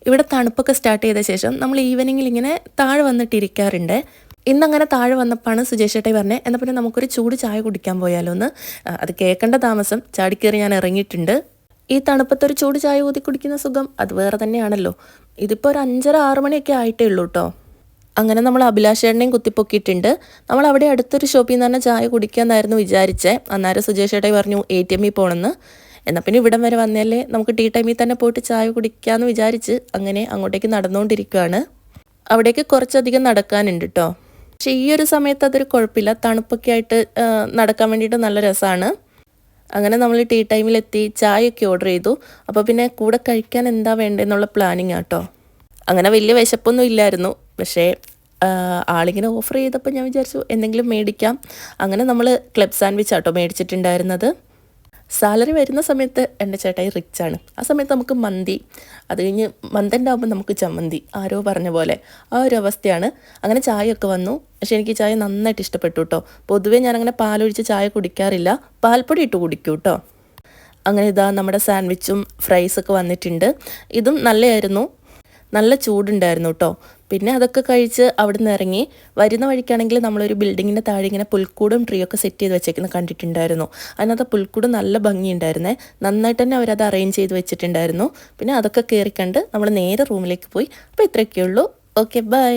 ഇവിടെ തണുപ്പൊക്കെ സ്റ്റാർട്ട് ചെയ്ത ശേഷം നമ്മൾ ഈവനിങ്ങിൽ ഇങ്ങനെ താഴെ വന്നിട്ടിരിക്കാറുണ്ട്. ഇന്നങ്ങനെ താഴെ വന്നപ്പോഴാണ് സുജേഷ് ചേട്ടായി പറഞ്ഞത്, എന്നാൽ പിന്നെ നമുക്കൊരു ചൂട് ചായ കുടിക്കാൻ പോയാലോ എന്ന്. അത് കേൾക്കേണ്ട താമസം ചാടിക്കേറി ഞാൻ ഇറങ്ങിയിട്ടുണ്ട്. ഈ തണുപ്പത്തൊരു ചൂട് ചായ ഊതി കുടിക്കുന്ന സുഖം അത് വേറെ തന്നെയാണല്ലോ. ഇതിപ്പോൾ ഒരു 5:30-6 മണിയൊക്കെ ആയിട്ടേ ഉള്ളൂ കേട്ടോ. അങ്ങനെ നമ്മൾ അഭിലാഷേട്ടനെയും കുത്തിപ്പൊക്കിയിട്ടുണ്ട്. നമ്മൾ അവിടെ അടുത്തൊരു ഷോപ്പിൽ നിന്ന് തന്നെ ചായ കുടിക്കാമെന്നായിരുന്നു വിചാരിച്ചത്. അന്നേരം സുജേഷ് ചേട്ടായി പറഞ്ഞു ATM-ൽ പോകണമെന്ന്. എന്നാൽ പിന്നെ ഇവിടം വരെ വന്നല്ലേ നമുക്ക് ടീ ടൈമിൽ തന്നെ പോയിട്ട് ചായ കുടിക്കാമെന്ന് വിചാരിച്ച് അങ്ങനെ അങ്ങോട്ടേക്ക് നടന്നുകൊണ്ടിരിക്കുകയാണ്. അവിടേക്ക് കുറച്ചധികം നടക്കാനുണ്ട് കേട്ടോ. പക്ഷേ ഈ ഒരു സമയത്ത് അതൊരു കുഴപ്പമില്ല, തണുപ്പൊക്കെ ആയിട്ട് നടക്കാൻ വേണ്ടിയിട്ട് നല്ല രസമാണ്. അങ്ങനെ നമ്മൾ ടീ ടൈമിലെത്തി ചായയൊക്കെ ഓർഡർ ചെയ്തു. അപ്പോൾ പിന്നെ കൂടെ കഴിക്കാൻ എന്താ വേണ്ടതെന്നുള്ള പ്ലാനിങ് ആട്ടോ. അങ്ങനെ വലിയ വിശപ്പൊന്നും ഇല്ലായിരുന്നു, പക്ഷേ ആളിങ്ങനെ ഓഫർ ചെയ്തപ്പോൾ ഞാൻ വിചാരിച്ചു എന്തെങ്കിലും മേടിക്കാം. അങ്ങനെ നമ്മൾ ക്ലബ് സാൻഡ്വിച്ച് ആട്ടോ മേടിച്ചിട്ടുണ്ടായിരുന്നത്. സാലറി വരുന്ന സമയത്ത് എൻ്റെ ചേട്ടായി റിച്ചാണ്. ആ സമയത്ത് നമുക്ക് മന്തി, അത് കഴിഞ്ഞ് മന്തിൻ്റെ ആകുമ്പോൾ നമുക്ക് ചമ്മന്തി, ആരോ പറഞ്ഞ പോലെ ആ ഒരു അവസ്ഥയാണ്. അങ്ങനെ ചായയൊക്കെ വന്നു. പക്ഷേ എനിക്ക് ചായ നന്നായിട്ട് ഇഷ്ടപ്പെട്ടു കേട്ടോ. പൊതുവേ ഞാനങ്ങനെ പാലൊഴിച്ച് ചായ കുടിക്കാറില്ല, പാൽപ്പൊടി ഇട്ട് കുടിക്കൂ കേട്ടോ. അങ്ങനെ ഇതാ നമ്മുടെ സാൻഡ്വിച്ചും ഫ്രൈസൊക്കെ വന്നിട്ടുണ്ട്. ഇതും നല്ലതായിരുന്നു, നല്ല ചൂടുണ്ടായിരുന്നു കേട്ടോ. പിന്നെ അതൊക്കെ കഴിച്ച് അവിടെ നിന്ന് ഇറങ്ങി വരുന്ന വഴിക്കാണെങ്കിൽ നമ്മളൊരു ബിൽഡിങ്ങിൻ്റെ താഴെ ഇങ്ങനെ പുൽക്കൂടും ട്രീ ഒക്കെ സെറ്റ് ചെയ്ത് വെച്ചേക്കുന്നത് കണ്ടിട്ടുണ്ടായിരുന്നു. അതിനകത്ത് പുൽക്കൂട് നല്ല ഭംഗിയുണ്ടായിരുന്നേ, നന്നായിട്ട് തന്നെ അവരത് അറേഞ്ച് ചെയ്ത് വെച്ചിട്ടുണ്ടായിരുന്നു. പിന്നെ അതൊക്കെ കയറി കണ്ട് നമ്മൾ നേരെ റൂമിലേക്ക് പോയി. അപ്പോൾ ഇത്രയൊക്കെയുള്ളൂ. Okay, by.